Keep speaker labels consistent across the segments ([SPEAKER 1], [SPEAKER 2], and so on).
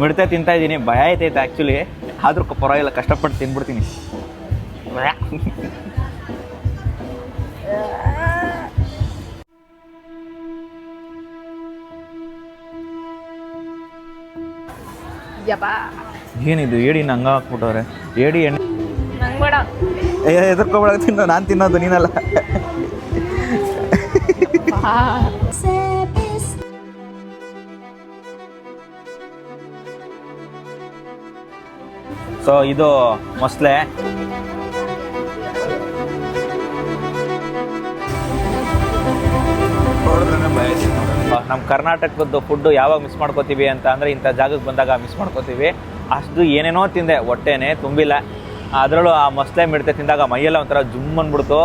[SPEAKER 1] ಮಿಡ್ತೆ ತಿಂತಾ ಇದ್ದೀನಿ, ಭಯ ಆಯ್ತೈತೆ ಆ್ಯಕ್ಚುಲಿ. ಆದರೂ ಪರವಾಗಿಲ್ಲ, ಕಷ್ಟಪಟ್ಟು ತಿನ್ಬಿಡ್ತೀನಿ. ಏನಿದು ಏಡಿನ ಹಂಗ ಹಾಕ್ಬಿಟ್ಟವ್ರೆ? ಏಡಿ ಎಣ್ಣೆ ಎದುರ್ಕೊಬೇಡ, ತಿನ್ನೋ, ನಾನು ತಿನ್ನೋದು ನೀನಲ್ಲ. ಸೊ ಇದು ಮೊಸಳೆ. ನಮ್ಮ ಕರ್ನಾಟಕದ್ದು ಫುಡ್ಡು ಯಾವಾಗ ಮಿಸ್ ಮಾಡ್ಕೋತೀವಿ ಅಂತ ಅಂದರೆ ಇಂಥ ಜಾಗಕ್ಕೆ ಬಂದಾಗ ಮಿಸ್ ಮಾಡ್ಕೋತೀವಿ. ಅಷ್ಟು ಏನೇನೋ ತಿಂದೆ, ಹೊಟ್ಟೆನೇ ತುಂಬಿಲ್ಲ. ಅದರಲ್ಲೂ ಆ ಮೊಸಳೆ ಮಿಡ್ತೆ ತಿಂದಾಗ ಮೈಯೆಲ್ಲ ಒಂಥರ ಜುಮ್ ಅಂದ್ಬಿಡ್ತು.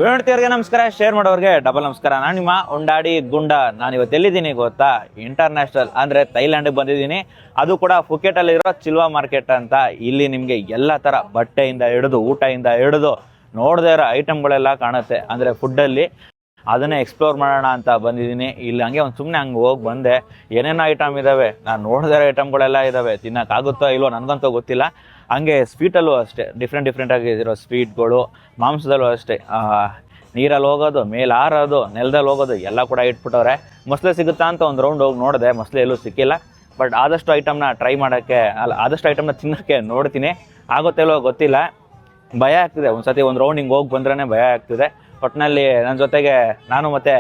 [SPEAKER 1] ನೋಡ್ತಿವ್ರಿಗೆ ನಮಸ್ಕಾರ, ಶೇರ್ ಮಾಡೋರಿಗೆ ಡಬಲ್ ನಮಸ್ಕಾರ. ನಾನು ನಿಮ್ಮ ಉಂಡಾಡಿ ಗುಂಡ. ನಾನು ಇವತ್ತು ಎಲ್ಲಿದ್ದೀನಿ ಗೊತ್ತಾ? ಇಂಟರ್ನ್ಯಾಷನಲ್ ಅಂದರೆ ಥೈಲ್ಯಾಂಡಿಗೆ ಬಂದಿದ್ದೀನಿ. ಅದು ಕೂಡ ಫುಕೆಟಲ್ಲಿರೋ ಚಿಲ್ವಾ ಮಾರ್ಕೆಟ್ ಅಂತ. ಇಲ್ಲಿ ನಿಮಗೆ ಎಲ್ಲ ಥರ ಬಟ್ಟೆಯಿಂದ ಹಿಡಿದು ಊಟದಿಂದ ಹಿಡಿದು ನೋಡದೇ ಇರೋ ಐಟಮ್ಗಳೆಲ್ಲ ಕಾಣುತ್ತೆ. ಅಂದರೆ ಫುಡ್ಡಲ್ಲಿ ಅದನ್ನೇ ಎಕ್ಸ್ಪ್ಲೋರ್ ಮಾಡೋಣ ಅಂತ ಬಂದಿದ್ದೀನಿ. ಇಲ್ಲಿ ಹಂಗೆ ಒಂದು ಸುಮ್ಮನೆ ಹಂಗೆ ಹೋಗಿ ಬಂದೆ. ಏನೇನೋ ಐಟಮ್ ಇದ್ದಾವೆ, ನಾನು ನೋಡದೇ ಇರೋ ಐಟಮ್ಗಳೆಲ್ಲ ಇದ್ದಾವೆ. ತಿನ್ನೋಕ್ಕಾಗುತ್ತೋ ಇಲ್ವೋ ನನಗಂತೂ ಗೊತ್ತಿಲ್ಲ. ಹಂಗೆ ಸ್ವೀಟಲ್ಲೂ ಅಷ್ಟೇ, ಡಿಫ್ರೆಂಟ್ ಆಗಿರೋ ಸ್ವೀಟ್ಗಳು. ಮಾಂಸದಲ್ಲೂ ಅಷ್ಟೇ, ನೀರಲ್ಲಿ ಹೋಗೋದು, ಮೇಲೆ ಹಾರೋದು, ನೆಲದಲ್ಲಿ ಹೋಗೋದು ಎಲ್ಲ ಕೂಡ ಇಟ್ಬಿಟ್ಟವ್ರೆ. ಮೊಸಳೆ ಸಿಗುತ್ತಾ ಅಂತ ಒಂದು ರೌಂಡ್ ಹೋಗಿ ನೋಡಿದೆ, ಮೊಸಳೆ ಎಲ್ಲೂ ಸಿಕ್ಕಿಲ್ಲ. ಬಟ್ ಆದಷ್ಟು ಐಟಮ್ನ ಟ್ರೈ ಮಾಡೋಕ್ಕೆ, ಆದಷ್ಟು ಐಟಮ್ನ ತಿನ್ನೋಕ್ಕೆ ನೋಡ್ತೀನಿ. ಆಗುತ್ತೆಲ್ಲೋ ಗೊತ್ತಿಲ್ಲ, ಭಯ ಆಗ್ತಿದೆ. ಒಂದು ಸತಿ ಒಂದು ರೌಂಡ್ ಹಿಂಗೆ ಹೋಗಿ ಬಂದ್ರೇ ಭಯ ಆಗ್ತಿದೆ. ಒಟ್ಟಿನಲ್ಲಿ ನನ್ನ ಜೊತೆಗೆ ನಾನು ಮತ್ತು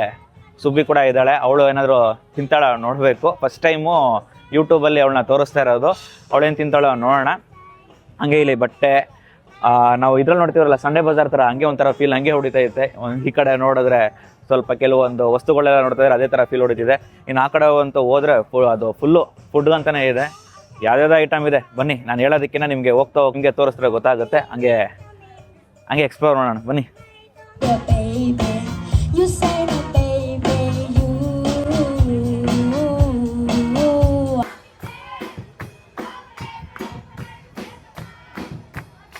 [SPEAKER 1] ಸುಬ್ಬಿ ಕೂಡ ಇದ್ದಾಳೆ. ಅವಳು ಏನಾದರೂ ತಿಂತಾಳ ನೋಡಬೇಕು. ಫಸ್ಟ್ ಟೈಮು ಯೂಟ್ಯೂಬಲ್ಲಿ ಅವಳನ್ನ ತೋರಿಸ್ತಾ ಇರೋದು. ಅವಳೇನು ತಿಂತಾಳೋ ನೋಡೋಣ. ಹಂಗೆ ಇಲ್ಲಿ ಬಟ್ಟೆ ನಾವು ಇದ್ರಲ್ಲಿ ನೋಡ್ತೀವಲ್ಲ, ಸಂಡೇ ಬಜಾರ್ ಥರ, ಹಂಗೆ ಒಂಥರ ಫೀಲ್ ಹಂಗೆ ಹೊಡಿತೈತೆ. ಈ ಕಡೆ ನೋಡಿದ್ರೆ ಸ್ವಲ್ಪ ಕೆಲವೊಂದು ವಸ್ತುಗಳೆಲ್ಲ ನೋಡ್ತಿದ್ರೆ ಅದೇ ಥರ ಫೀಲ್ ಹೊಡಿತಿದೆ. ಇನ್ನು ಆ ಕಡೆ ಅಂತೂ ಹೋದರೆ ಅದು ಫುಲ್ಲು ಫುಡ್ ಅಂತಲೇ ಇದೆ. ಯಾವುದ್ಯಾವುದೋ ಐಟಮ್ ಇದೆ. ಬನ್ನಿ, ನಾನು ಹೇಳೋದಕ್ಕಿಂತ ನಿಮಗೆ ಹೋಗ್ತಾ ಹಿಂಗೆ ತೋರಿಸಿದ್ರೆ ಗೊತ್ತಾಗುತ್ತೆ. ಹಂಗೆ ಎಕ್ಸ್ಪ್ಲೋರ್ ಮಾಡೋಣ ಬನ್ನಿ.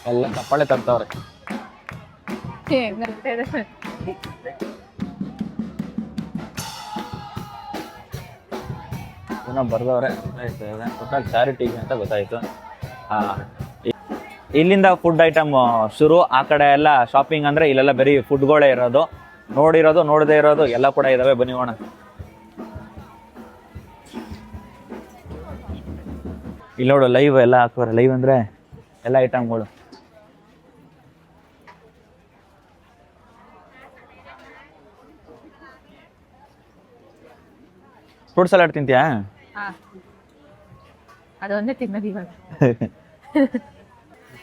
[SPEAKER 1] ಎಲ್ಲ ಚಪ್ಪಾಳೆ ತರ್ತಾವ್ರೆ. ಏನೋ ಬರ್ದವ್ರೆ, ಟೋಟಲ್ ಚಾರಿಟಿಗೆ ಅಂತ ಗೊತ್ತಾಯ್ತು. ಇಲ್ಲಿಂದ ಫುಡ್ ಐಟಮ್ ಶುರು. ಆ ಕಡೆ ಎಲ್ಲ ಶಾಪಿಂಗ್ ಅಂದರೆ ಇಲ್ಲೆಲ್ಲ ಬರೀ ಫುಡ್ಗಳೇ ಇರೋದು. ನೋಡಿರೋದು ನೋಡದೇ ಇರೋದು ಎಲ್ಲ ಕೂಡ ಇದಾವೆ. ಬನ್ನಿ ಹೋಗೋಣ. ಇಲ್ಲಿ ನೋಡು, ಲೈವ್ ಎಲ್ಲ ಹಾಕೋರೆ. ಲೈವ್ ಅಂದರೆ ಎಲ್ಲ ಐಟಮ್ಗಳು. ಫ್ರೂಟ್ ಸಲಾಡ್ ತಿಂತೀಯಾ?
[SPEAKER 2] ಅದೊಂದೇ ತಿನ್ನೋದು ಇವಾಗ.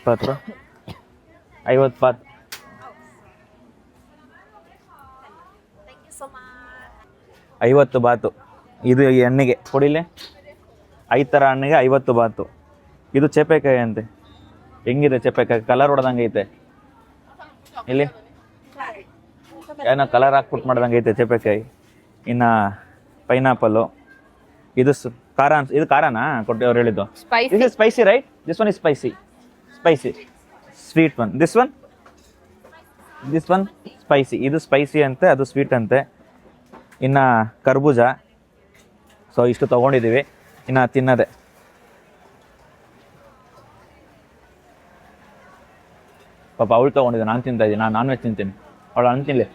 [SPEAKER 1] 20 50 ಬಾತ್. $50 ಬಾತು. ಇದು ಈ ಹಣ್ಣಿಗೆ ಕೊಡಿಲೆ 5 ಥರ ಹಣ್ಣಿಗೆ 50 ಬಾತು. ಇದು ಚೇಪೆಕಾಯಿ ಅಂತೆ. ಹೆಂಗಿದೆ ಚೇಪೆಕಾಯಿ? ಕಲರ್ ಹೊಡೆದಂಗೆ ಐತೆ. ಇಲ್ಲಿ ಏನೋ ಕಲರ್ ಹಾಕ್ಬಿಟ್ಟು ಮಾಡ್ದಂಗೆ ಐತೆ ಚೇಪೆಕಾಯಿ. ಇನ್ನು ಪೈನಾಪಲ್ಲು. ಇದು ಖಾರ ಇದು ಖಾರನಾ ಕೊಟ್ಟು ಅವ್ರು ಹೇಳಿದ್ದು? ಇದು spicy right? This one is spicy sweet one. This one spicy. ಇದು ಸ್ಪೈಸಿ ಅಂತೆ, ಅದು ಸ್ವೀಟ್ ಅಂತೆ. ಇನ್ನು ಕರ್ಬೂಜ. ಸೊ ಇಷ್ಟು ತೊಗೊಂಡಿದ್ದೀವಿ. ಇನ್ನು ತಿನ್ನೋದೆ. ಪಾಪ ಅವಳು ತೊಗೊಂಡಿದ್ದೆ, ನಾನು ತಿಂತಾ ಇದ್ದೀನಿ. ನಾನು ನಾನ್ ವೆಜ್ ತಿಂತೀನಿ, ಅವಳು ಹಣ್ಣು ತಿನ್ನಲಿ.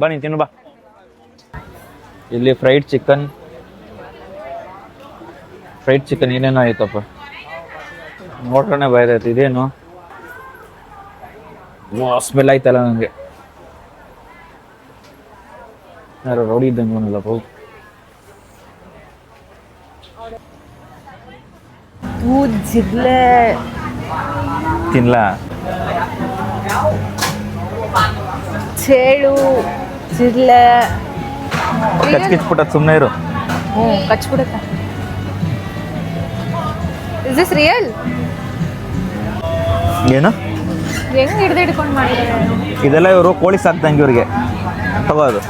[SPEAKER 1] ಬಾ ನೀನು ತಿನ್ನು ಬಾ. ಇಲ್ಲಿ ಫ್ರೈಡ್ ಚಿಕನ್ ಏನೇನೋ ಆಯ್ತಪ್ಪ, ನೋಡ್ರೇ ಬೈದೈತೆ. ಇದೇನು ಸ್ಮೆಲ್ ಆಯ್ತಲ್ಲ ನನಗೆ. ಯಾರು ರೌಡಿ ಇದ್ದಂಗೆ ಬಂದಲ್ಲಪ್ಪ.
[SPEAKER 2] ಜಿರ್ಲೆ
[SPEAKER 1] ತಿನ್ಲಾ?
[SPEAKER 2] ಚೇಳು ಜಿರ್ಲೆ
[SPEAKER 1] ಕಚ್ಕಿಚ್ಬಿಟ್ಟದ್ ಸುಮ್ಮನೆ ಇರು.
[SPEAKER 2] ಕಚ್ಬಿಡುತ್ತೆ. Is this real?
[SPEAKER 1] ಏನು
[SPEAKER 2] ಹೆಂಗ್ ಹಿಡ್ಕೊಂಡು ಮಾಡಿದ್ದಾರೆ
[SPEAKER 1] ಇದೆಲ್ಲ? ಇವರು ಕೋಳಿ ಸಾಕ್ದಂಗೆ ಇವ್ರಿಗೆ ತಗೋದು.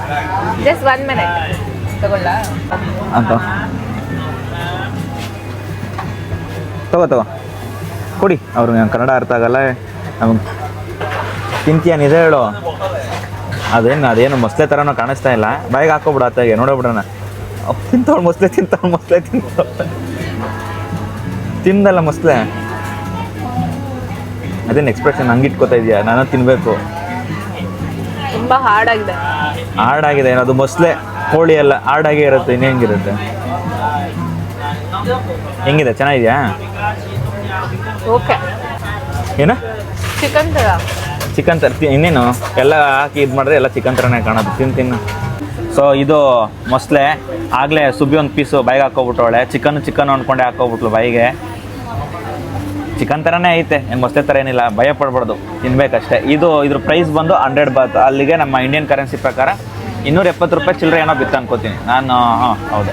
[SPEAKER 2] ಜಸ್ಟ್ 1 minute ತಗೊಳ್ಳ
[SPEAKER 1] ಅಂತ ತಗೋ ಕೊಡಿ ಅವ್ರಿಗೆ ಕನ್ನಡ ಅರ್ಥ ಆಗಲ್ಲ ನಮಗೆ. ತಿಂತೀಯನಿದೆ ಹೇಳು. ಅದೇನು ಮೊಸಳೆ ಥರನೂ ಕಾಣಿಸ್ತಾ ಇಲ್ಲ. ಬಾಯಿಗೆ ಹಾಕೋಬಿಡ ಅತ್ತಾಗೆ ನೋಡೋಬಿಡೋಣ. ತಿಂತವಳು ಮೊಸಳೆ ತಿಂದಲ್ಲ ಮೊಸಳೆ. ಅದೇನು ಎಕ್ಸ್ಪ್ರೆಷನ್ ಹಂಗೆ ಇಟ್ಕೋತಾ ಇದೆಯಾ? ನಾನು ತಿನ್ನಬೇಕು.
[SPEAKER 2] ತುಂಬಾ ಹಾಡಾಗಿದೆ.
[SPEAKER 1] ಹಾಡಾಗಿದೆ ಅದು ಮೊಸಳೆ, ಕೋಳಿ ಎಲ್ಲ ಹಾಡಾಗೇ ಇರುತ್ತೆ. ಇನ್ನು ಹೆಂಗಿರುತ್ತೆ? ಹೆಂಗಿದೆ? ಚೆನ್ನಾಗಿದೆಯಾ?
[SPEAKER 2] ಓಕೆ.
[SPEAKER 1] ಏನು
[SPEAKER 2] ಚಿಕನ್ ತರ.
[SPEAKER 1] ಚಿಕನ್ ತರ ಇನ್ನೇನು ಎಲ್ಲ ಹಾಕಿ ಇದು ಮಾಡಿದ್ರೆ ಎಲ್ಲ ಚಿಕನ್ ಥರನೇ ಕಾಣೋದು. ತಿನ್ನು. ಸೊ ಇದು ಮೊಸಳೆ. ಆಗಲೇ ಸುಬ್ಬಿ ಒಂದು ಪೀಸು ಬಾಯಿಗೆ ಹಾಕೋಬಿಟ್ಟವಳೆ. ಚಿಕನ್ ಅಂದ್ಕೊಂಡೆ ಹಾಕೋಬಿಟ್ಲು ಬಾಯಿಗೆ. ಚಿಕನ್ ಥರನೇ ಐತೆ, ಏನು ಮೊಸಳೆ ಥರ ಏನಿಲ್ಲ. ಭಯ ಪಡ್ಬಾರ್ದು, ತಿನ್ಬೇಕಷ್ಟೇ. ಇದ್ರ ಪ್ರೈಸ್ ಬಂದು 100 ಬಾತ್. ಅಲ್ಲಿಗೆ ನಮ್ಮ ಇಂಡಿಯನ್ ಕರೆನ್ಸಿ ಪ್ರಕಾರ 270 ರೂಪಾಯಿ ಚಿಲ್ಲರೆ ಏನೋ ಬಿತ್ತು ಅನ್ಕೋತೀನಿ ನಾನು. ಹಾಂ ಹೌದು.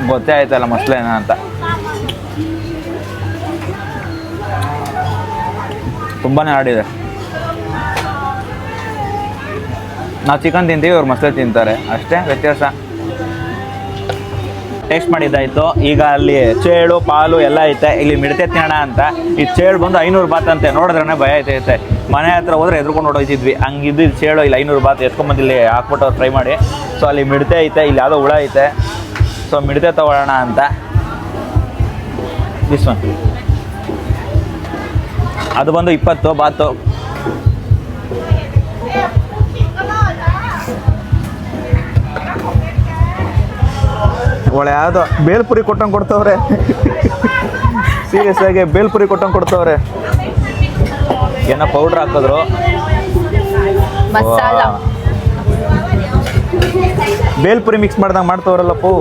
[SPEAKER 1] ಗೊತ್ತೇ ಆಯ್ತಲ್ಲ ಮೊಸಳೆನ ಅಂತ. ತುಂಬಾನೇ ಹಾಡಿದೆ. ನಾವು ಚಿಕನ್ ತಿಂತೀವಿ, ಇವ್ರು ಮೊಸಳೆ ತಿಂತಾರೆ, ಅಷ್ಟೇ ವ್ಯತ್ಯಾಸ. ಟೇಸ್ಟ್ ಮಾಡಿದ್ದಾಯ್ತು. ಈಗ ಅಲ್ಲಿ ಚೇಳು ಪಾಲು ಎಲ್ಲ ಐತೆ. ಇಲ್ಲಿ ಮಿಡತೆ ತಿನ್ನೋಣ ಅಂತ. ಈ ಚೇಳು ಬಂದು 500 ಬಾತ್ ಅಂತೆ. ನೋಡಿದ್ರೇ ಭಯ ಐತೆ. ಮನೆ ಹತ್ರ ಹೋದ್ರೆ ಎದ್ಕೊಂಡು ಹೊಡೋಯ್ತಿದ್ವಿ. ಹಂಗಿದ್ದು ಚೇಳು ಇಲ್ಲಿ 500 ಬಾತ್ ಎತ್ಕೊಂಬಂದು ಇಲ್ಲಿ ಹಾಕ್ಬಿಟ್ಟು ಅವ್ರು ಫ್ರೈ ಮಾಡಿ. ಸೊ ಅಲ್ಲಿ ಮಿಡತೆ ಐತೆ, ಇಲ್ಲಿ ಯಾವುದೋ ಹುಳ ಐತೆ. ಸೊ ಮಿಡತೆ ತಗೊಳ್ಳೋಣ ಅಂತ. ದಿಸ್ ಒನ್ ಅದು ಬಂದು 20 ಬಾತು. ಒಳ್ಳೆ ಯಾವುದೋ ಬೇಲ್ಪುರಿ ಕೊಟ್ಟಂಗೆ ಕೊಡ್ತವ್ರೆ. ಸೀರಿಯಸ್ ಆಗಿ ಬೇಲ್ಪುರಿ ಕೊಟ್ಟಂಗೆ ಕೊಡ್ತವ್ರೆ. ಏನೋ ಪೌಡ್ರ್ ಹಾಕಿದ್ರು.
[SPEAKER 2] ಮಸಾಲ
[SPEAKER 1] ಬೇಲ್ಪುರಿ ಮಿಕ್ಸ್ ಮಾಡ್ದಂಗೆ ಮಾಡ್ತವ್ರಲ್ಲಪ್ಪು.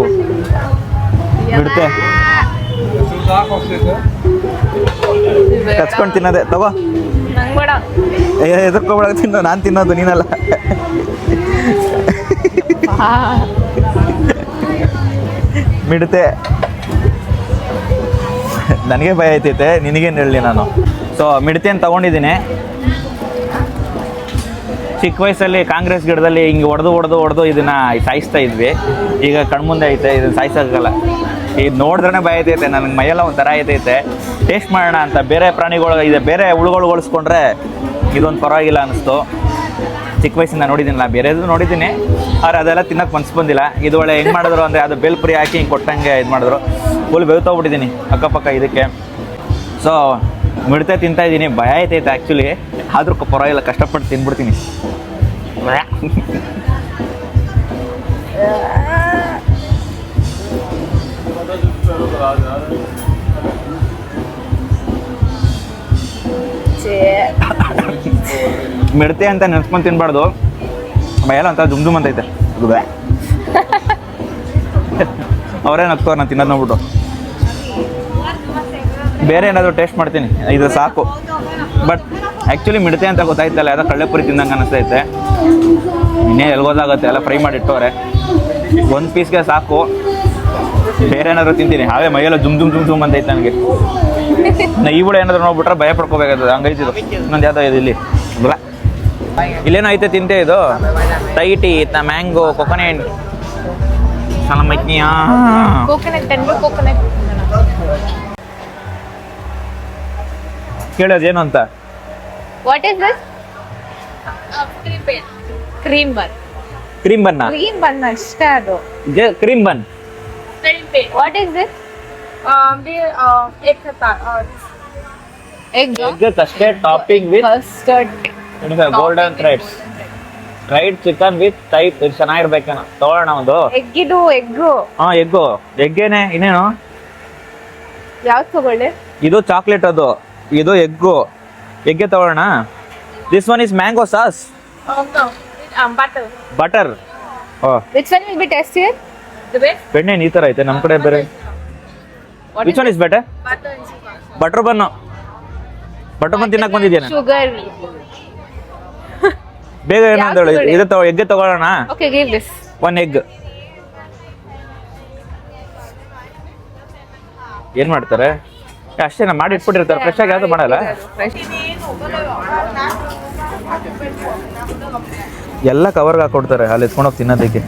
[SPEAKER 1] ಬಿಡ್ತೆ ಕಚ್ಕೊಂಡು ತಿನ್ನೋದೆ. ತಗೋ
[SPEAKER 2] ಬೇಡ.
[SPEAKER 1] ಎದುರ್ಕೊಬೇಡ, ತಿನ್ನೋ. ನಾನು ತಿನ್ನೋದು, ನೀನಲ್ಲ. ಮಿಡತೆ ನನಗೆ ಭಯ ಐತೈತೆ, ನಿನಗೇನು ಹೇಳಲಿ ನಾನು. ಸೊ ಮಿಡತೆಯನ್ನು ತಗೊಂಡಿದ್ದೀನಿ. ಚಿಕ್ಕ ವಯಸ್ಸಲ್ಲಿ ಕಾಂಗ್ರೆಸ್ ಗಿಡದಲ್ಲಿ ಹಿಂಗೆ ಹೊಡೆದು ಇದನ್ನು ಸಾಯಿಸ್ತಾ ಇದ್ವಿ. ಈಗ ಕಣ್ಮುಂದೆ ಐತೆ, ಇದನ್ನು ಸಾಯಿಸೋಕ್ಕಲ್ಲ. ಇದು ನೋಡಿದ್ರೇ ಭಯ ಐತೈತೆ ನನಗೆ. ಮೈಯೆಲ್ಲ ಒಂಥರ ಐತೈತೆ. ಟೇಸ್ಟ್ ಮಾಡೋಣ ಅಂತ. ಬೇರೆ ಪ್ರಾಣಿಗಳು ಇದೆ, ಬೇರೆ ಹುಳುಗಳು ಹೋಲಿಸ್ಕೊಂಡ್ರೆ ಇದೊಂದು ಪರವಾಗಿಲ್ಲ ಅನ್ನಿಸ್ತು. ಚಿಕ್ಕ ವಯಸ್ಸಿಂದ ನೋಡಿದ್ದೀನಿಲ್ಲ, ಬೇರೆದು ನೋಡಿದ್ದೀನಿ. ಆದರೆ ಅದೆಲ್ಲ ತಿನ್ನೋಕೆ ಮನ್ಸು ಬಂದಿಲ್ಲ. ಇದು ಒಳ್ಳೆ ಹೆಂಗೆ ಮಾಡಿದ್ರು ಅಂದರೆ ಅದು ಬೇಲ್ಪುರಿ ಹಾಕಿ ಹಿಂಗೆ ಕೊಟ್ಟಂಗೆ ಇದು ಮಾಡಿದ್ರು. ಫುಲ್ ಬೆವ್ತೋಗ್ಬಿಟ್ಟಿದ್ದೀನಿ ಅಕ್ಕಪಕ್ಕ ಇದಕ್ಕೆ. ಸೊ ಮಿಡತೆ ತಿಂತಾಯಿದ್ದೀನಿ. ಭಯ ಐತೈತೆ ಆ್ಯಕ್ಚುಲಿ, ಆದರೂ ಪರವಾಗಿಲ್ಲ, ಕಷ್ಟಪಟ್ಟು ತಿಂದ್ಬಿಡ್ತೀನಿ. ಮಿಡತೆ ಅಂತ ನೆನ್ಸ್ಕೊಂಡು ತಿನ್ಬಾರ್ದು. ಭಯಲ್ಲ ಅಂತ ದುಮ್ ಅಂತೈತೆ. ಅವರೇನು ಹತ್ತೋರು ನಾನು ತಿನ್ನೋದು ನೋಡ್ಬಿಟ್ಟು. ಬೇರೆ ಏನಾದರೂ ಟೇಸ್ಟ್ ಮಾಡ್ತೀನಿ, ಇದು ಸಾಕು. ಬಟ್ ಆ್ಯಕ್ಚುಲಿ ಮಿಡತೆ ಅಂತ ಗೊತ್ತಾಯ್ತಲ್ಲ, ಯಾವುದೋ ಕಳ್ಳೆಪುರಿ ತಿಂದಂಗೆ ಅನ್ನಿಸ್ತೈತೆ. ಇನ್ನೇ ಎಲ್ಗೋದಾಗುತ್ತೆ, ಎಲ್ಲ ಫ್ರೈ ಮಾಡಿ ಇಟ್ಟವ್ರೆ. ಒಂದು ಪೀಸ್ಗೆ ಸಾಕು. ಬೇರೆ ಏನಾದರೂ ತಿಂತೀನಿ, ಹಾವೇ ಮೈಯೆಲ್ಲ ಜುಮ್ ಅಂತೈತೆ ನನಗೆ. ಈ ಕೂಡ ಏನಾದರೂ ನೋಡ್ಬಿಟ್ರೆ ಭಯ ಪಡ್ಕೋಬೇಕಾಗ್ತದೆ. ಹಂಗೈತಿದು. ಇನ್ನೊಂದು ಯಾವುದೋ ಇದು ಇಲ್ಲಿ ಇಲ್ಲೇನೋ ಐತೆ ತಿಂತೆ. ಇದು ಟೈಟಿ, ಮ್ಯಾಂಗೋ, ಕೊಕೊನೆಟ್, ಸಲಮೈತ್ನಿಯಾ,
[SPEAKER 2] ಕೋಕೋನಟ್
[SPEAKER 1] ಕೇಳೋದೇನು ಅಂತ.
[SPEAKER 2] What is this? Cream bun.
[SPEAKER 1] Cream ಬನ್ನ.
[SPEAKER 2] ಕ್ರೀಮ್ ಬನ್ ಅಷ್ಟೇ ಅದು.
[SPEAKER 1] Cream bun.
[SPEAKER 2] What is this? egg
[SPEAKER 1] custard topping with
[SPEAKER 2] custard
[SPEAKER 1] golden threads. Fried chicken with type. ಇದು ಚೆನ್ನಾಗಿರ್ಬೇಕೇನೋ. ತಗೊಳ್ಳೋಣ ಒಂದು.
[SPEAKER 2] ಎಗ್ಗಿದು ಎಗ್ಗು.
[SPEAKER 1] ಹಾಂ ಎಗ್ಗೇನೆ. ಇನ್ನೇನು
[SPEAKER 2] ಯಾವ್ದು ತಗೊಳ್ಳಿ?
[SPEAKER 1] ಇದು ಚಾಕ್ಲೇಟ್, ಅದು ಇದು ಎಗ್ಗೆ ತಗೊಳ್ಳೋಣ. This one is mango sauce. Butter.
[SPEAKER 2] Which one will be tastier?
[SPEAKER 1] ಬೆಣ್ಣೆ ಈ ಥರ ಐತೆ ನಮ್ಮ ಕಡೆ ಬೇರೆ. Which one is better? Butter bun. Butter bun ತಿನ್ನಕ್ಕೆ ಬಂದಿದ್ದೇನೆ.
[SPEAKER 2] Sugar.
[SPEAKER 1] ಬೇಗ ಏನಂತ ಹೇಳಿ. ಇದು ಎಗ್ಗೆ ತಗೊಳ್ಳೋಣ.
[SPEAKER 2] Okay, give this.
[SPEAKER 1] One egg. ಏನು ಮಾಡ್ತಾರೆ? ಅಷ್ಟೇನ ಮಾಡಿ ಇಟ್ಬಿಟ್ಟಿರ್ತಾರೆ. ಫ್ರೆಶ್ ಆಗಿ ಯಾವುದು ಮಾಡಲ್ಲ. ಎಲ್ಲ ಕವರ್ಗೆ ಹಾಕೊಡ್ತಾರೆ ಅಲ್ಲಿ ಎತ್ಕೊಂಡೋಗಿ ತಿನ್ನೋದಕ್ಕೆ.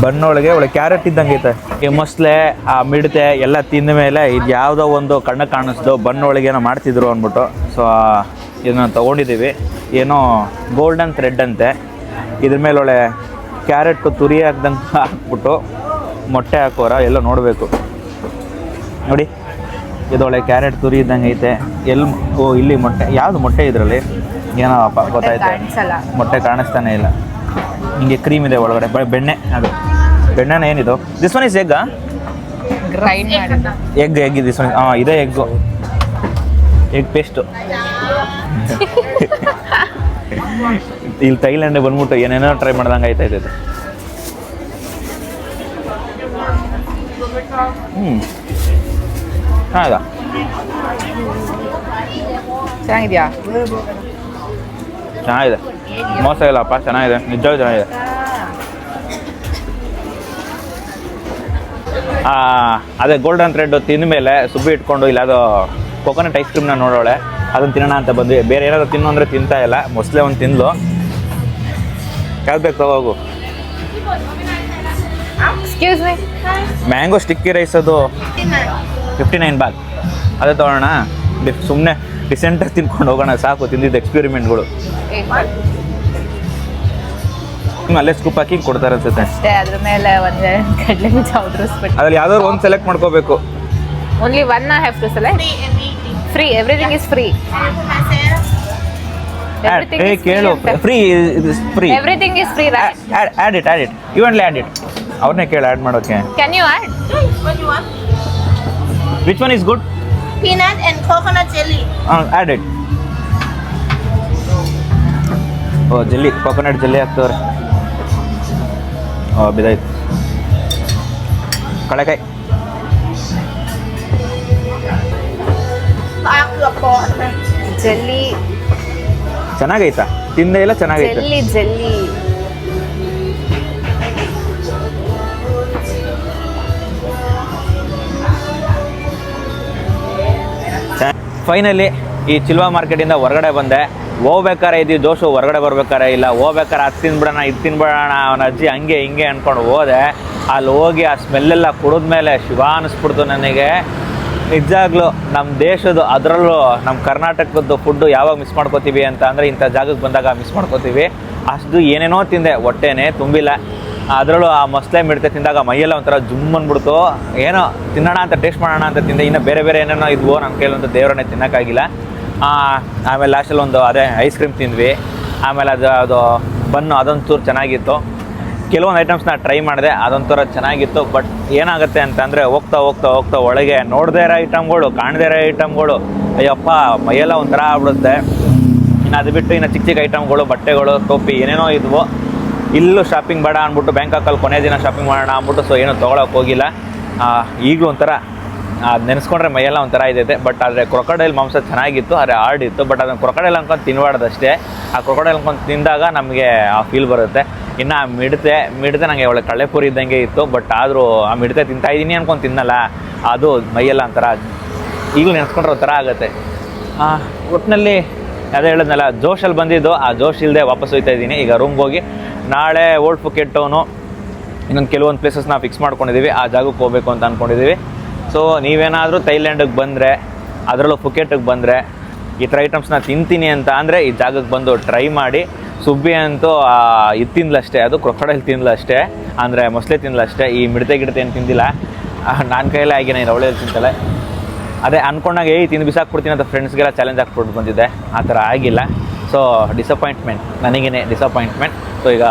[SPEAKER 1] ಬನ್ನೊಳಗೆ ಒಳ್ಳೆ ಕ್ಯಾರೆಟ್ ಇದ್ದಂಗೆ ಐತೆ. ಈ ಮೊಸಳೆ ಆ ಮಿಡತೆ ಎಲ್ಲ ತಿಂದ ಮೇಲೆ ಇದು ಯಾವುದೋ ಒಂದು ಕಣ್ಣು ಕಾಣಿಸ್ದು ಬನ್ನೊಳಗೆ ಏನೋ ಮಾಡ್ತಿದ್ರು ಅಂದ್ಬಿಟ್ಟು ಸೊ ಇದನ್ನ ತೊಗೊಂಡಿದ್ದೀವಿ. ಏನೋ ಗೋಲ್ಡನ್ ಥ್ರೆಡ್ ಅಂತೆ. ಇದ್ರ ಮೇಲೆ ಒಳ್ಳೆ ಕ್ಯಾರೆಟು ತುರಿ ಹಾಕ್ದಂಗೆ ಹಾಕ್ಬಿಟ್ಟು ಮೊಟ್ಟೆ ಹಾಕೋರ ಎಲ್ಲ ನೋಡಬೇಕು ನೋಡಿ. ಇದೊಳ್ಳೆ ಕ್ಯಾರೆಟ್ ತುರಿ ಇದ್ದಂಗೆ ಐತೆ. ಓ ಇಲ್ಲಿ ಮೊಟ್ಟೆ, ಯಾವುದು ಮೊಟ್ಟೆ ಇದರಲ್ಲಿ ಏನೋ ಗೊತ್ತಾಯ್ತು, ಮೊಟ್ಟೆ ಕಾಣಿಸ್ತಾನೆ ಇಲ್ಲ. ಹಿಂಗೆ ಕ್ರೀಮ್ ಇದೆ ಒಳಗಡೆ, ಬೆಣ್ಣೆ. ಅದು ಬೆಣ್ಣೆನ ಏನಿದು? This one is egg.
[SPEAKER 2] Grind ಮಾಡಿ
[SPEAKER 1] ಎಗ್ ದಿಸ್ ಒನ್. ಇದೇ ಎಗ್ ಪೇಸ್ಟು. ಇಲ್ಲಿ ಥೈಲ್ಯಾಂಡ್ ಬಂದ್ಬಿಟ್ಟು ಏನೇನೋ ಟ್ರೈ ಮಾಡ್ದಂಗೆ ಆಯ್ತಾಯ್ತೈತೆ. ಹಾಗಾ
[SPEAKER 2] ಚೆನ್ನಾಗಿದ್ಯಾ?
[SPEAKER 1] ಚೆನ್ನಾಗಿದೆ, ಮೋಸ ಇಲ್ಲಪ್ಪ, ಚೆನ್ನಾಗಿದೆ, ನಿಜವಾಗ್ಲೂ ಚೆನ್ನಾಗಿದೆ. ಅದೇ ಗೋಲ್ಡನ್ ಥ್ರೆಡ್ ತಿಂದ ಮೇಲೆ ಸುಬ್ಬಿ ಇಟ್ಕೊಂಡು ಇಲ್ಲ ಅದು ಕೊಕೊನಟ್ ಐಸ್ ಕ್ರೀಮ್ನ ನೋಡೋಳೆ, ಅದನ್ನು ತಿನ್ನೋಣ ಅಂತ ಬಂದ್ವಿ. ಬೇರೆ ಏನಾದ್ರು ತಿನ್ನು ಅಂದರೆ ತಿಂತಾ ಇಲ್ಲ. ಮೊಸಳೆ ಒಂದು ತಿಂದ್ಲು. ಯಾವ್ದು ಬೇಕು ತಗೋಗು.
[SPEAKER 2] Excuse me,
[SPEAKER 1] mango sticky rice ಅದು 59 ಬಾಲ್. ಅದೇ ತೊಗೊಳ್ಳೋಣ. ಸುಮ್ಮನೆ ಡಿಸೆಂಟಾಗಿ ತಿನ್ಕೊಂಡು ಹೋಗೋಣ, ಸಾಕು ತಿಂದಿದ್ದು ಎಕ್ಸ್ಪೆರಿಮೆಂಟ್ಗಳು. ಅಲ್ಲೇ ಸ್ಕೂಪ್ ಹಾಕಿ ಕೊಡ್ತಾರೆ ಅನ್ಸುತ್ತೆ
[SPEAKER 2] ಅಷ್ಟೇ. ಅದ್ರ ಮೇಲೆ ಒಂದು ಕಡಲೆ ಬೀಜ ಉದುರಿಸ್ಬಿಟ್ಟು
[SPEAKER 1] ಅದ್ರಲ್ಲಿ ಯಾವ್ದಾದ್ರು ಒಂದು ಸೆಲೆಕ್ಟ್ ಮಾಡ್ಕೋಬೇಕು.
[SPEAKER 2] Only one I have to select. Free, everything is free.
[SPEAKER 1] ಕೇಳು, free free,
[SPEAKER 2] everything is free, right?
[SPEAKER 1] Add it you only add it. ಅವ್ರನ್ನೇ ಕೇಳು ಆ್ಯಡ್ ಮಾಡೋಕ್ಕೆ.
[SPEAKER 2] Can you add?
[SPEAKER 1] Which one is good?
[SPEAKER 3] Peanut and coconut jelly.
[SPEAKER 1] Add it. ಓ jelly, coconut jelly ಹಾಕ್ತವ್ರೆ. ಓ ಬಿದಾಯ್ತು. ಕಳೆಕಾಯಿ
[SPEAKER 2] jelly
[SPEAKER 1] ಚೆನ್ನಾಗೈತಾ? ತಿಂದೇ ಇಲ್ಲ, ಚೆನ್ನಾಗೈತೆ.
[SPEAKER 2] ಜೆಲ್ಲಿ
[SPEAKER 1] ಫೈನಲಿ ಈ ಚಿಲ್ವಾ ಮಾರ್ಕೆಟಿಂದ ಹೊರಗಡೆ ಬಂದೆ. ಹೋಗ್ಬೇಕಾರೆ ಇದು ಜೋಶು, ಹೊರಗಡೆ ಬರ್ಬೇಕಾರೆ ಇಲ್ಲ. ಹೋಗ್ಬೇಕಾರೆ ಅದು ತಿನ್ಬಿಡೋಣ ಇದು ತಿನ್ಬಿಡೋಣ ಅವನ ಅಜ್ಜಿ ಹಂಗೆ ಹಿಂಗೆ ಅಂದ್ಕೊಂಡು ಹೋದೆ. ಅಲ್ಲಿ ಹೋಗಿ ಆ ಸ್ಮೆಲ್ಲೆಲ್ಲ ಕುಡಿದ್ಮೇಲೆ ಶಿವ ಅನ್ನಿಸ್ಬಿಡ್ತು ನನಗೆ. ನಿಜಾಗ್ಲೂ ನಮ್ಮ ದೇಶದ್ದು, ಅದರಲ್ಲೂ ನಮ್ಮ ಕರ್ನಾಟಕದ್ದು ಫುಡ್ಡು ಯಾವಾಗ ಮಿಸ್ ಮಾಡ್ಕೋತೀವಿ ಅಂತ ಅಂದರೆ ಇಂಥ ಜಾಗಕ್ಕೆ ಬಂದಾಗ ಮಿಸ್ ಮಾಡ್ಕೋತೀವಿ. ಅಷ್ಟು ಏನೇನೋ ತಿಂದೆ, ಹೊಟ್ಟೆನೇ ತುಂಬಿಲ್ಲ. ಅದರಲ್ಲೂ ಆ ಮೊಸಳೆ ಮಿಡತೆ ತಿಂದಾಗ ಮೈಯೆಲ್ಲ ಒಂಥರ ಜುಮ್ ಅಂದ್ಬಿಡ್ತು. ಏನೋ ತಿನ್ನೋಣ ಅಂತ, ಟೇಸ್ಟ್ ಮಾಡೋಣ ಅಂತ ತಿಂದೆ. ಇನ್ನು ಬೇರೆ ಬೇರೆ ಏನೇನೋ ಇದ್ವು, ನಮ್ಮ ಕೈಲಂತೂ ದೇವರನ್ನೇ ತಿನ್ನೋಕ್ಕಾಗಿಲ್ಲ. ಆಮೇಲೆ ಲಾಸ್ಟಲ್ಲಿ ಒಂದು ಅದೇ ಐಸ್ ಕ್ರೀಮ್ ತಿಂದ್ವಿ. ಆಮೇಲೆ ಅದು ಬನ್ನು, ಅದೊಂದು ಚೂರು ಚೆನ್ನಾಗಿತ್ತು. ಕೆಲವೊಂದು ಐಟಮ್ಸ್ನ ಟ್ರೈ ಮಾಡಿದೆ, ಅದೊಂಥರ ಚೆನ್ನಾಗಿತ್ತು. ಬಟ್ ಏನಾಗುತ್ತೆ ಅಂತಂದರೆ ಹೋಗ್ತಾ ಹೋಗ್ತಾ ಹೋಗ್ತಾ ಒಳಗೆ ನೋಡದೇ ಇರೋ ಐಟಮ್ಗಳು, ಕಾಣದೇ ಇರೋ ಐಟಮ್ಗಳು, ಅಯ್ಯಪ್ಪ ಮೈಯೆಲ್ಲ ಒಂಥರ ಆಗ್ಬಿಡುತ್ತೆ. ಇನ್ನು ಅದು ಬಿಟ್ಟು ಇನ್ನು ಚಿಕ್ಕ ಚಿಕ್ಕ ಐಟಮ್ಗಳು, ಬಟ್ಟೆಗಳು, ಟೋಪಿ ಏನೇನೋ ಇದ್ವು. ಇಲ್ಲೂ ಶಾಪಿಂಗ್ ಬೇಡ ಅಂದ್ಬಿಟ್ಟು ಬ್ಯಾಂಕಾಕಲ್ಲಿ ಕೊನೆ ದಿನ ಶಾಪಿಂಗ್ ಮಾಡೋಣ ಅಂದ್ಬಿಟ್ಟು ಸೊ ಏನೂ ತೊಗೊಳಕ್ಕೆ ಹೋಗಿಲ್ಲ. ಈಗಲೂ ಒಂಥರ ಅದು ನೆನೆಸ್ಕೊಂಡ್ರೆ ಮೈಯೆಲ್ಲ ಒಂಥರ ಇದೆ. ಬಟ್ ಆದರೆ ಕ್ರೊಕೊಡೈಲ್ ಮಾಂಸ ಚೆನ್ನಾಗಿತ್ತು, ಆದರೆ ಹಾರ್ಡ್ ಇತ್ತು. ಬಟ್ ಅದನ್ನು ಕ್ರೊಕೊಡೈಲ್ ಅನ್ಕೊಂಡು ತಿನ್ನಬಾರ್ದಷ್ಟೇ. ಆ ಕ್ರೊಕೊಡೈಲ್ ಅನ್ಕೊಂಡು ತಿಂದಾಗ ನಮಗೆ ಆ ಫೀಲ್ ಬರುತ್ತೆ. ಇನ್ನು ಆ ಮಿಡತೆ ನನಗೆ ಒಳ್ಳೆ ಕಳ್ಳೆಪುರಿ ಇದ್ದಂಗೆ ಇತ್ತು. ಬಟ್ ಆದರೂ ಆ ಮಿಡತೆ ತಿಂತಾಯಿದ್ದೀನಿ ಅಂದ್ಕೊಂಡು ತಿನ್ನಲ್ಲ, ಅದು ಮೈಯೆಲ್ಲ ಒಂಥರ ಈಗಲೂ ನೆನೆಸ್ಕೊಂಡ್ರೆ ಒಂಥರ ಆಗುತ್ತೆ. ಒಟ್ಟಿನಲ್ಲಿ ಅದೇ ಹೇಳಿದ್ನಲ್ಲ, ಜೋಶಲ್ಲಿ ಬಂದಿದ್ದು, ಆ ಜೋಶ್ ಇಲ್ಲದೆ ವಾಪಸ್ ಹೋಗ್ತಾ ಇದ್ದೀನಿ. ಈಗ ರೂಮ್ಗೆ ಹೋಗಿ ನಾಳೆ ಓಲ್ಡ್ ಫುಕೆಟ್ ಟೌನು ಇನ್ನೊಂದು ಕೆಲವೊಂದು ಪ್ಲೇಸಸ್ನ ಫಿಕ್ಸ್ ಮಾಡ್ಕೊಂಡಿದ್ದೀವಿ. ಆ ಜಾಗಕ್ಕೆ ಹೋಗಬೇಕು ಅಂತ ಅಂದ್ಕೊಂಡಿದ್ದೀವಿ. ಸೊ ನೀವೇನಾದರೂ ಥೈಲ್ಯಾಂಡಿಗೆ ಬಂದರೆ, ಅದರಲ್ಲೂ ಫುಕೆಟಿಗೆ ಬಂದರೆ ಈ ಥರ ಐಟಮ್ಸ್ನ ತಿಂತೀನಿ ಅಂತ ಅಂದರೆ ಈ ಜಾಗಕ್ಕೆ ಬಂದು ಟ್ರೈ ಮಾಡಿ. ಸುಬ್ಬಿ ಅಂತೂ ಇದು ತಿಂದಲಷ್ಟೇ, ಅದು ಕ್ರೊಕೊಡೈಲ್ ತಿಂದಲಷ್ಟೇ, ಅಂದರೆ ಮೊಸಳೆ ತಿಂದಲಷ್ಟೇ. ಈ ಮಿಡತೆ ಗಿಡತೆ ಏನು ತಿಂದಿಲ್ಲ. ನನ್ನ ಕೈಯಲ್ಲೇ ಆಗಿನ ಇದು ಅವಳೇ ತಿಂತಾಳೆ. ಅದೇ ಅಂದ್ಕೊಂಡಾಗ ತಿಂದು ಬಿಸಾಕ್ಬಿಡ್ತೀನಿ ಅಂತ ಫ್ರೆಂಡ್ಸ್ಗೆಲ್ಲ ಚಾಲೆಂಜ್ ಹಾಕ್ಬಿಟ್ಟು ಬಂದಿದ್ದೆ. ಆ ಥರ ಆಗಿಲ್ಲ. ಸೊ ಡಿಸಪಾಯಿಂಟ್ಮೆಂಟ್, ನನಗೇ ಡಿಸಪಾಯಿಂಟ್ಮೆಂಟ್. ಸೊ ಈಗ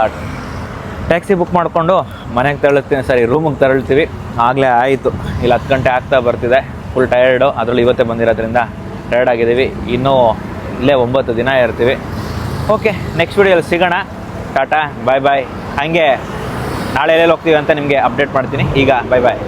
[SPEAKER 1] ಟ್ಯಾಕ್ಸಿ ಬುಕ್ ಮಾಡಿಕೊಂಡು ಮನೆಗೆ ತೆರಳುತ್ತೀನಿ, ರೂಮಿಗೆ ತೆರಳ್ತೀವಿ. ಆಗಲೇ ಆಯಿತು, ಇಲ್ಲಿ 10 ಗಂಟೆ ಆಗ್ತಾ ಬರ್ತಿದೆ. ಫುಲ್ ಟಯರ್ಡು, ಅದರಲ್ಲೂ ಇವತ್ತೇ ಬಂದಿರೋದ್ರಿಂದ ಟಯರ್ಡ್ ಆಗಿದ್ದೀವಿ. ಇನ್ನೂ ಇಲ್ಲೇ 9 ದಿನ ಇರ್ತೀವಿ. ಓಕೆ, ನೆಕ್ಸ್ಟ್ ವೀಡಿಯೋಲ್ಲಿ ಸಿಗೋಣ. ಟಾಟಾ, ಬಾಯ್ ಬಾಯ್. ಹಾಗೆ ನಾಳೆ ಎಲ್ಲೆಲ್ಲಿ ಹೋಗ್ತೀವಿ ಅಂತ ನಿಮಗೆ ಅಪ್ಡೇಟ್ ಮಾಡ್ತೀನಿ. ಈಗ ಬಾಯ್ ಬಾಯ್.